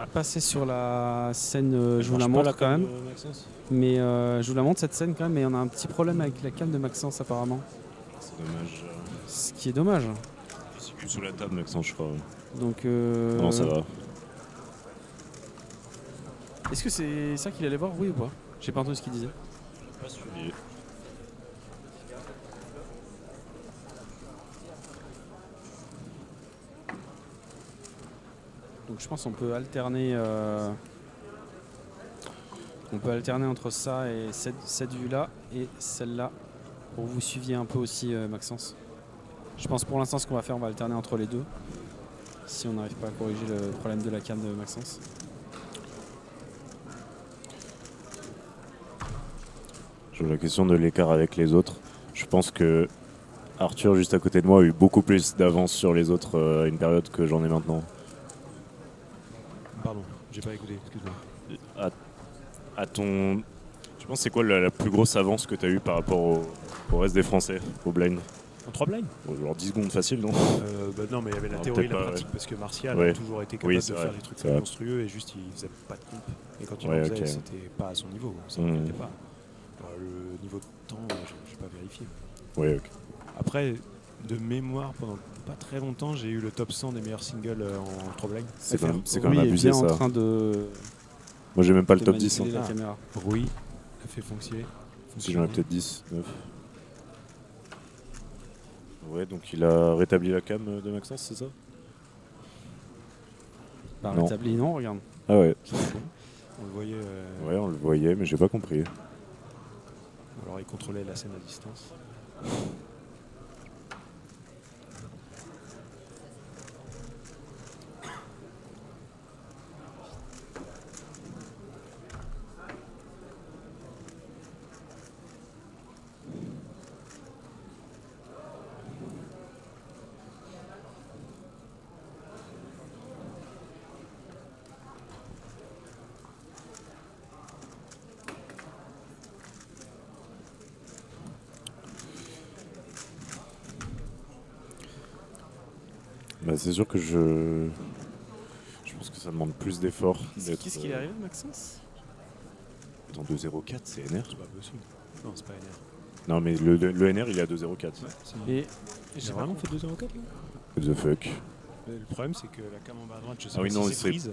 Passer sur la scène, je vous la Marche pas montre quand cam même. de Maxence. Mais je vous la montre cette scène quand même, mais on a un petit problème avec la cam de Maxence apparemment. C'est dommage. Ce qui est dommage. C'est plus sous la table, Maxence, je crois. Donc Non, ça va. est-ce que c'est ça qu'il allait voir, oui ou pas? J'ai pas entendu ce qu'il disait. Pas suivi. Donc je pense qu'on peut alterner entre ça et cette vue là et celle-là pour que vous suiviez un peu aussi Maxence. Je pense pour l'instant ce qu'on va faire, on va alterner entre les deux si on n'arrive pas à corriger le problème de la cam de Maxence. Sur la question de l'écart avec les autres, je pense que Arthur, juste à côté de moi, a eu beaucoup plus d'avance sur les autres à une période que j'en ai maintenant. Pardon, j'ai pas écouté, excuse-moi. À ton... Tu penses c'est quoi la plus grosse avance que tu as eue par rapport au reste des Français, au blind? En 3 blinds Genre 10 secondes facile, non? Non, mais il y avait la Ah, théorie et peut-être la pas, pratique, parce que Martial Ouais. a toujours été capable Oui, de c'est faire vrai, des trucs c'est vrai. monstrueux et juste il faisait pas de comp. Et quand il Ouais, en faisait, ok. c'était pas à son niveau, ça Mhm. n'était pas. Alors, le niveau de temps, je n'ai pas vérifié. Ouais, ok. Après, de mémoire, pendant pas très longtemps, j'ai eu le top 100 des meilleurs singles en 3 blinds. C'est FR. quand même Rui est abusé, bien en ça. train de Moi, j'ai même pas le top 10. manipuler Hein. la caméra. Rui a fait fonctionner. Si j'en ai peut-être 10, 9. Ouais, donc il a rétabli la cam de Maxence, c'est ça? Bah, Non. rétabli, non, regarde. Ah ouais. On le voyait. Ouais, on le voyait, mais j'ai pas compris. Alors il contrôlait la scène à distance. Bah, c'est sûr que je pense que ça demande plus d'efforts. Qu'est-ce qui est arrivé, Maxence? Dans 2.04, c'est NR? C'est pas possible. Non, c'est pas NR. Non, mais le NR, il est à 2.04. Et J'ai vraiment fait 2,04 là. What the fuck? Le problème, c'est que la cam en bas à droite, je sais Ah oui, pas non, si c'est c'est- prise.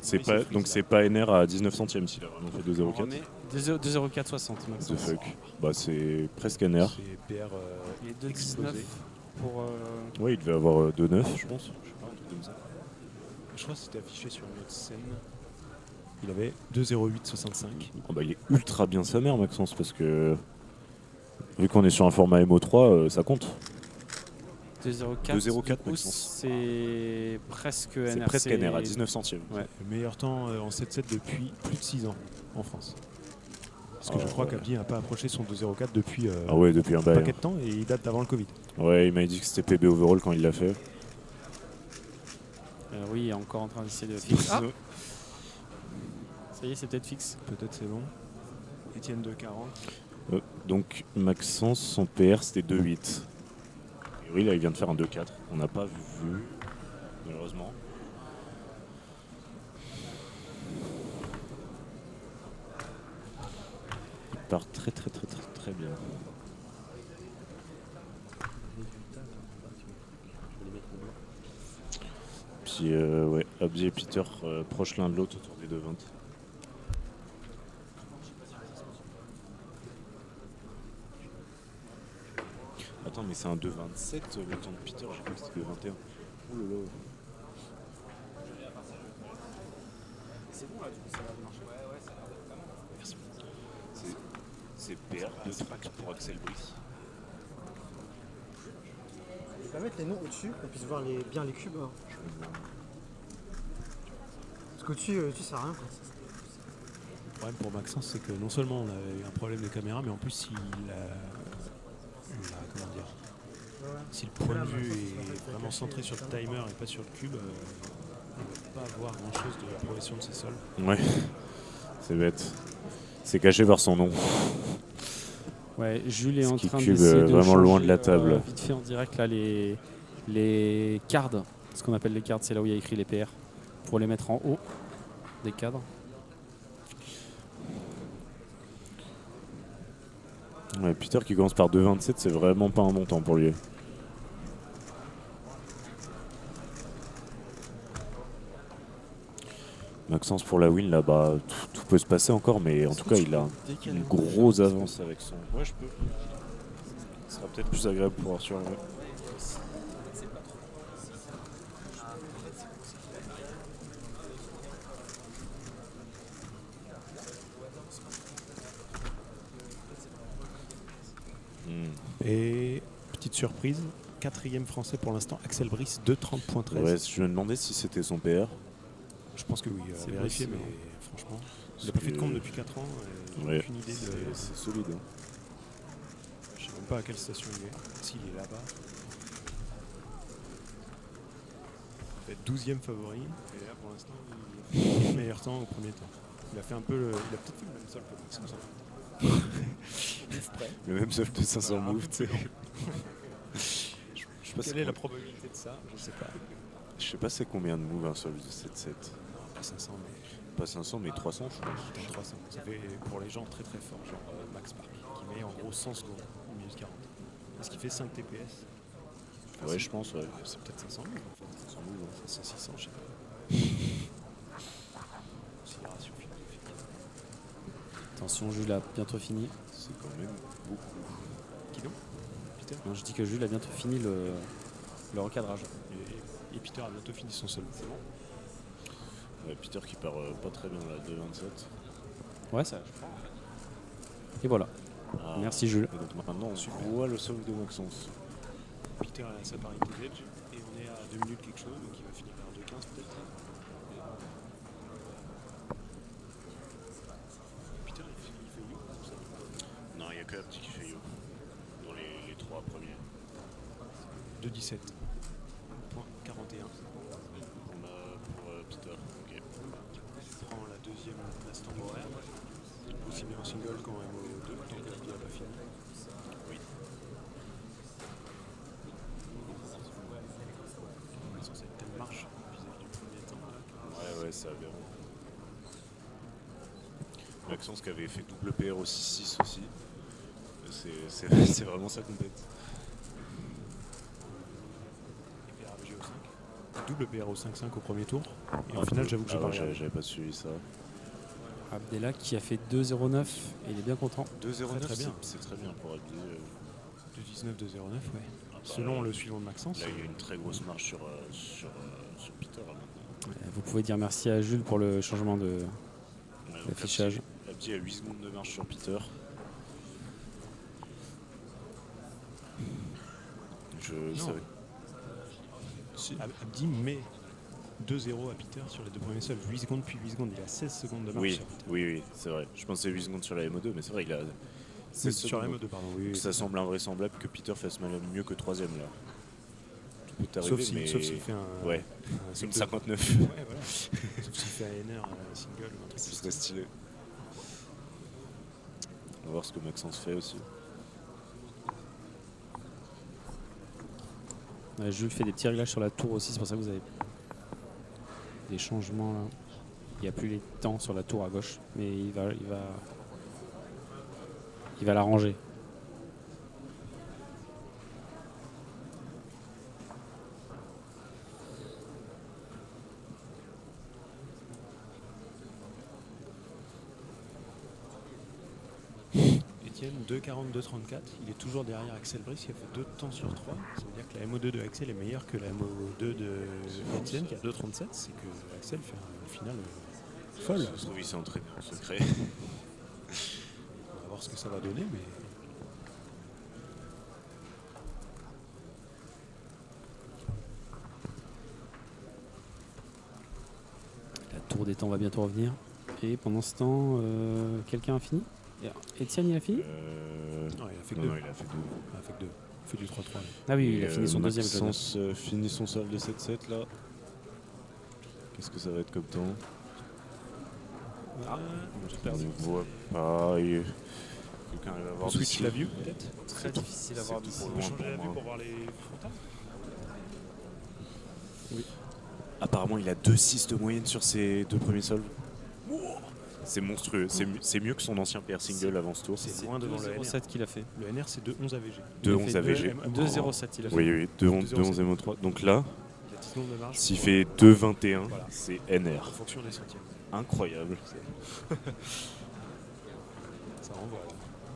C'est Oui, pas, c'est donc freeze, c'est pas NR à 19 centièmes s'il a vraiment fait on 2.04. remet 2,0460 What the Maxence. fuck? Bah, c'est presque NR. C'est PR Il est 2,19 explosé. pour. Ouais, il devait avoir 2.9, je pense. Je sais pas, un truc comme ça. Je crois que c'était affiché sur une autre scène. Il avait 2,0865. Oh, bah, il est ultra bien sa mère, Maxence, parce que vu qu'on est sur un format MO3, ça compte. 2,04. 2,04 du coup, Maxence. c'est presque C'est NRC. presque NR à 19 centièmes. Ouais. Le meilleur temps en 7-7 depuis plus de 6 ans en France. Parce que Ah, je crois ouais. qu'Abdi n'a pas approché son 2,04 depuis Ah ouais, depuis un un bail. paquet de temps et il date d'avant le Covid. Ouais, il m'a dit que c'était PB overall quand il l'a fait. Oui, il est encore en train d'essayer de fixer. Ah, ça y est, c'est peut-être fixe. Peut-être c'est bon. Étienne 2,40. Donc Maxence, son PR c'était 2.8. Et oui, là il vient de faire un 2.4. On n'a pas vu, malheureusement. Il part très très très très très bien. Puis ouais, Abdi et Peter proches l'un de l'autre autour des 2.20. Attends, mais c'est un 2.27 le temps de Peter, j'ai cru que c'était 2.21. Oh là là. C'est bon là, du coup, ça va marcher. Ouais, ça va vraiment. Merci. C'est PR de track pour Axel Brice. Je vais pas mettre les noms au-dessus, qu'on puisse voir bien les cubes. Hein. Parce qu'au-dessus, ça sert à rien. Quoi. Le problème pour Maxence, c'est que non seulement on a eu un problème de caméra, mais en plus, comment dire, si le point de vue est vraiment centré sur le timer et pas sur le cube, on ne va pas voir grand-chose de la progression de ses sols. Ouais, c'est bête. C'est caché par son nom. Ouais, Jules est en Ski train cube, d'essayer de vraiment changer, loin de la table. Vite fait en direct là les cards, ce qu'on appelle les cards, c'est là où il y a écrit les PR. pour les mettre en haut des cadres. Ouais, Peter qui commence par 2,27, c'est vraiment pas un bon temps pour lui. Maxence pour la win, là, bah, tout peut se passer encore, mais en tout cas, il a une grosse avance avec son. Ouais, je peux. Ce sera peut-être plus agréable pour Arthur. Ouais. Et petite surprise, 4e français pour l'instant, Axel Brice, 2,30.13. Ouais, je me demandais si c'était son PR. Je pense que oui, C'est vérifier, possible. mais franchement, il n'a pas fait de compte depuis 4 ans. J'ai Ouais, aucune idée de. c'est solide. Hein. Je sais même pas à quelle station il est. S'il est là-bas. Il fait 12e favori. Et là, pour l'instant, il fait le meilleur temps au premier temps. Il a fait un peu il a peut-être fait le même sol que Maxence. Le même solde de 500 Voilà, un moves, peu tu sais. plus long. Je sais pas Quelle est la probabilité de ça? Je sais pas. Je sais pas c'est combien de moves un solde de 7-7. Pas 500, mais Pas 500, mais 300, je pense. dans 300. Ça fait pour les gens très très forts, genre Max Park, qui met en gros 100 secondes, 1 minute 40. Est-ce qu'il fait 5 TPS? Ouais, je pense, ouais. C'est peut-être 500 moves en fait. 500 moves, hein. 500, 600, je sais pas. Considération philosophique. Attention, Jules a bientôt fini. C'est quand même beaucoup. Qui donc? Peter? Non, je dis que Jules a bientôt fini le recadrage. Et Peter a bientôt fini son seul. C'est bon? Ouais, Peter qui part pas très bien là, 2,27. Ouais, ça, je crois. Et voilà. Ah. Merci, Jules. Et donc maintenant, on voit le solde de Maxence. Peter a sa parité d'edge et on est à 2 minutes quelque chose, donc il va finir par 2,15 peut-être. Peter il fait où comme ça? Non, il y a que Abdi qui fait yo. Dans les 3 premiers. 2,17. Point 41. On a pour Peter. Ok. Il prend la deuxième place temporaire. Aussi bien en single qu'en MO2, tant que la vie n'a pas fini. Oui. On est censé être telle marche vis-à-vis du premier temps. Ouais, ça a bien. Maxence qui avait fait double PR au 6-6 aussi. C'est vraiment sa compète. Et PRG au 5. Double PR au 5-5 au premier tour. Et en finale, j'avoue que j'ai Ah pas ouais, regardé. j'avais pas suivi ça. Abdella qui a fait 2,09 et il est bien content. 2,09, très bien. c'est très bien pour Abdi. 2,19, 2,09, ouais. Ah bah, Selon le suivant de Maxence. Là, il y a une très grosse marche sur Peter là, maintenant. Vous pouvez dire merci à Jules pour le changement de Ouais, donc l'affichage. Abdi a 8 secondes de marche sur Peter. Je savais. Abdi met 2-0 à Peter sur les deux premiers sols. 8 secondes puis 8 secondes. Il a 16 secondes de marche Oui, sur Peter. oui, c'est vrai. Je pensais 8 secondes sur la MO2, mais c'est vrai, il a. C'est sur la MO2, pardon. Oui, Ça semble invraisemblable que Peter fasse mieux que 3ème là. Tout peut arriver, sauf s'il fait un. Ouais, un c'est une single. 59. Ouais, voilà. Sauf s'il fait un NR single ou un truc. Ce serait stylé. On va voir ce que Maxence fait aussi. Jules fait des petits réglages sur la tour aussi, c'est pour ça que vous avez des changements là. Il n'y a plus les temps sur la tour à gauche, mais il va la ranger. Etienne, 2,42,34. Il est toujours derrière Axel Brice, il a fait 2 temps sur 3. Ça veut dire que la MO2 de Axel est meilleure que la MO2 de Etienne qui a 2,37. C'est que Axel fait une finale folle. Je trouve qu'il s'est entraîné en secret. On va voir ce que ça va donner, mais. La tour des temps va bientôt revenir. Et pendant ce temps, quelqu'un a fini? Étienne, il a fini? Non, il a fait que Non, 2. non, il a fait 2. Il a fait que 2. Il fait du 3-3. Là. Ah oui, il a fini son deuxième. Maxence finit son solde de 7-7 là. Qu'est-ce que ça va être comme temps? J'ai On perdu. ne voit pas. Quelqu'un arrive à voir Switch d'ici. la vue, peut-être. Très difficile à voir C'est d'ici. trop On peut loin changer la pour vue moi. pour voir les frontales. Apparemment, il a 2,6 de moyenne sur ses 2 premiers solves. C'est monstrueux. C'est mieux que son ancien PR single avant ce tour. C'est loin devant le NR. 2,07 qu'il a fait. Le NR, c'est 2,11 AVG. 2,11 AVG. 2,07 il a fait. Oui, oui, 2,11 MO3. Donc là, Il y a 10 secondes de marge. s'il fait 2,21, Voilà. c'est En NR. fonction des centièmes. Incroyable. Ça renvoie.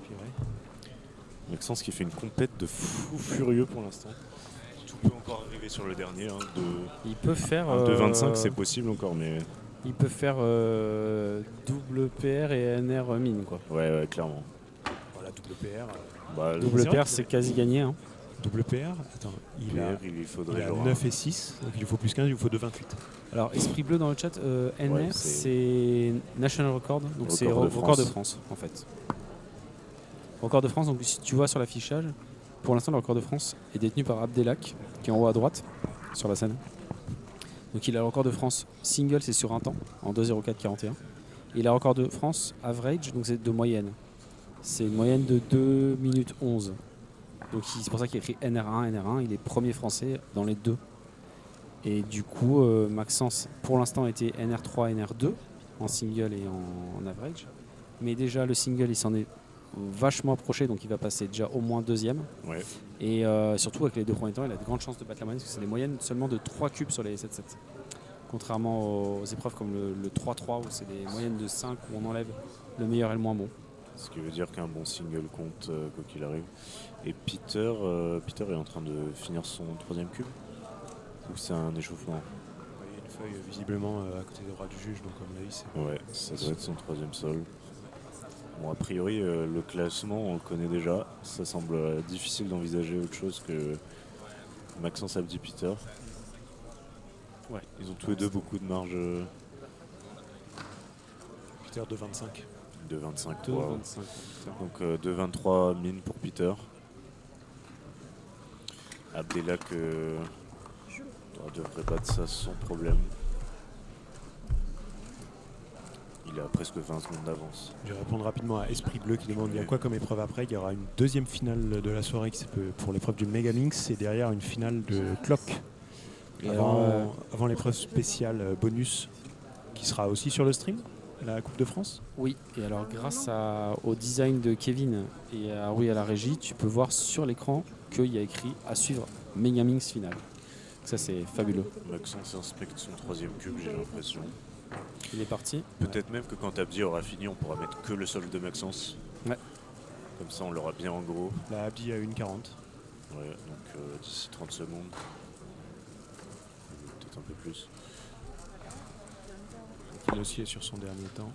Puis ouais. Maxence qui fait une compète de fou furieux pour l'instant. Tout peut encore arriver sur le dernier. Hein, Il peut faire. 2,25 c'est possible encore, mais Il peut faire double PR et NR mine quoi. ouais, clairement. Voilà, double PR. Bah, Double C'est vrai PR que c'est quasi gagné. Hein. Double PR, attends, il PR, il il faudrait a genre 9 et 6, donc il lui faut plus 15, il lui faut 2,28. Alors Esprit Bleu dans le chat, NR Ouais, c'est National Record, donc c'est Record de record de France. France en fait. Record de France, donc si tu vois sur l'affichage, pour l'instant le record de France est détenu par Abdelak, qui est en haut à droite sur la scène. Donc il a le record de France single, c'est sur un temps, en 2,04,41. Il a le record de France average, donc c'est de moyenne. C'est une moyenne de 2 minutes 11. Donc c'est pour ça qu'il a écrit NR1, il est premier français dans les deux. Et du coup, Maxence, pour l'instant, était NR3, NR2 en single et en average. Mais déjà, le single, il s'en est vachement approché, donc il va passer déjà au moins deuxième. Ouais. Et surtout, avec les deux premiers temps, il a de grandes chances de battre la moyenne, parce que c'est des moyennes seulement de 3 cubes sur les 7-7. Contrairement aux épreuves comme le 3-3, où c'est des moyennes de 5, où on enlève le meilleur et le moins bon. Ce qui veut dire qu'un bon single compte quoi qu'il arrive. Et Peter est en train de finir son 3ème cube. Ou c'est un échauffement? Il y a une feuille visiblement à côté des bras du juge, donc à mon avis, c'est. Ouais, ça doit être son 3ème sol. Bon, a priori, le classement, on le connaît déjà. Ça semble difficile d'envisager autre chose que Maxence Abdi Peter. Ouais. Ils ont tous les deux beaucoup de marge Peter 2,25. de 25. 2, Wow. 25. Donc 2,23 mine pour Peter. Abdelak devrait battre ça sans problème. Il a presque 20 secondes d'avance. Je vais répondre rapidement à Esprit Bleu qui demande il y a quoi comme épreuve après. Il y aura une deuxième finale de la soirée qui pour l'épreuve du Megaminx et derrière une finale de Clock. Et Avant l'épreuve spéciale bonus qui sera aussi sur le stream, la Coupe de France. Oui, et alors grâce au design de Kevin et à Rui à la régie, tu peux voir sur l'écran qu'il y a écrit à suivre Megaminx finale. Ça c'est fabuleux. Maxence inspecte son 3ème cube, j'ai l'impression. Il est parti. Peut-être même que quand Abdi aura fini, on pourra mettre que le solde de Maxence. Ouais. Comme ça, on l'aura bien en gros. La Abdi à 1,40. Ouais, donc d'ici 30 secondes. Peut-être un peu plus. Il aussi est sur son dernier temps.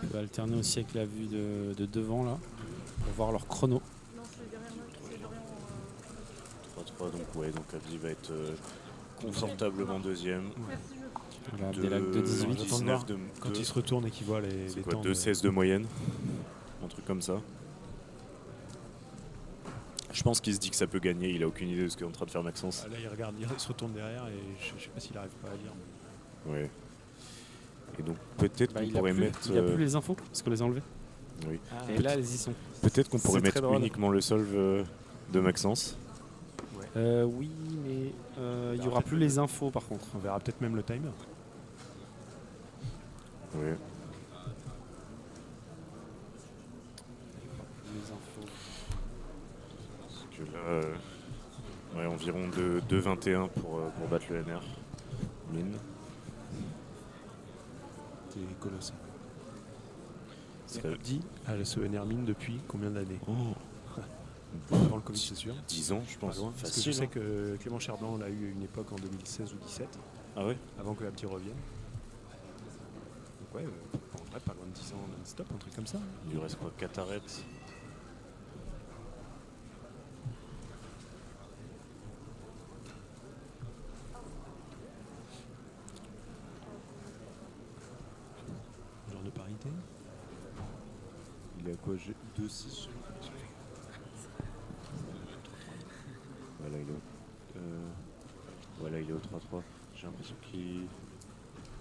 On peut alterner aussi avec la vue de devant là pour voir leur chrono. 3-3, donc Abdi va être confortablement 2ème. Voilà, Abdelak 2,18. 19 de Quand il se retourne et qu'il voit les c'est quoi, temps. 2,16 de moyenne. Un truc comme ça. Je pense qu'il se dit que ça peut gagner, il a aucune idée de ce qu'est en train de faire Maxence. Ah, là, il regarde, il se retourne derrière et je sais pas s'il arrive pas à lire. Ouais. Et donc peut-être qu'on Il a pourrait plus, mettre. il y a plus les infos parce qu'on les a enlevés. Oui. Et là elles y sont. Peut-être qu'on pourrait C'est très mettre drôle. uniquement le solve de Maxence. Oui, mais il y aura plus les infos par contre. On verra peut-être même le timer. Oui. Les infos. Parce que là, environ de 2,21 pour battre le NR. Mine. C'est colossal. C'est Abdi a ce NR mine depuis combien d'années Oh. Avant le Covid, c'est sûr. 10 ans, je Pas pense. loin. Parce que Facile, je sais hein. que Clément Chardin l'a eu à une époque en 2016 ou 2017, Ah ouais. avant que Abdi revienne. Donc ouais, en vrai, pas loin de 10 ans non-stop, un truc comme ça. Il lui reste quoi, 4 arêtes. Genre de parité. Il est à quoi? J'ai 2,6. Voilà, il est. Voilà, il est au 3-3. J'ai l'impression qu'il.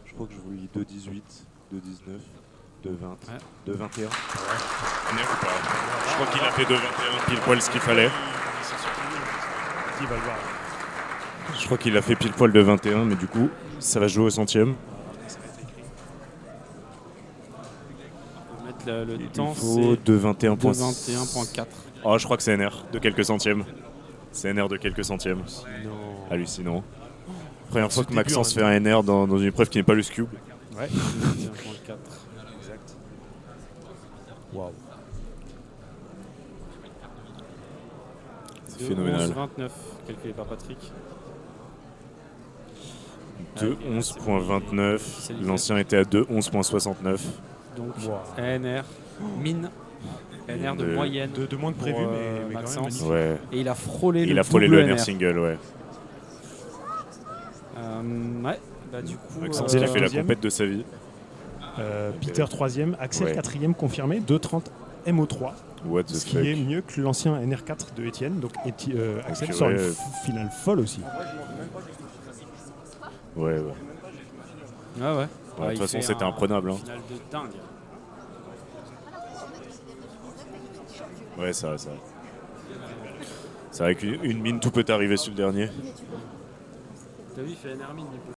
Je crois que je vous lis 2-18, 2-19, 2-20, Ouais. 2-21. NR ou pas? Je crois qu'il a fait 2-21 pile poil ce qu'il fallait. Il va le voir. Je crois qu'il a fait pile poil de 21, mais du coup, ça va jouer au centième. On va mettre le Il temps, faut c'est 2-21. 2,21,4. Oh, je crois que c'est NR de quelques centièmes. C'est NR de quelques centièmes. Non. Hallucinant. Première fois Ce que Maxence début, fait un NR dans une épreuve qui n'est pas le Cube. Ouais. 21,4. Exact. Waouh. C'est phénoménal. 11,29, calculé par Patrick. De Ah, ok, 11.29. L'ancien était à 2.11.69. Donc Wow. ANR, mine, ANR de De- moyenne. De moins que pour, prévu, euh, mais quand même Maxence. magnifique. Ouais. Et il a frôlé Il le a frôlé double le NR NR. single, ouais. Ouais, bah du coup. Maxence qui fait la deuxième. compète de sa vie. Peter 3ème, Axel Ouais. 4ème confirmé, 2,30 MO3. What the Ce qui fuck. est mieux que l'ancien NR4 de Étienne. Donc Axel Ok, sort ouais. une finale folle aussi. Ouais, ouais. Ah ouais. De toute façon, c'était imprenable. Hein. Finale de dingue. Ouais, ça. C'est vrai qu'une mine, tout peut arriver sur le dernier. T'as vu, il fait NR mine du coup.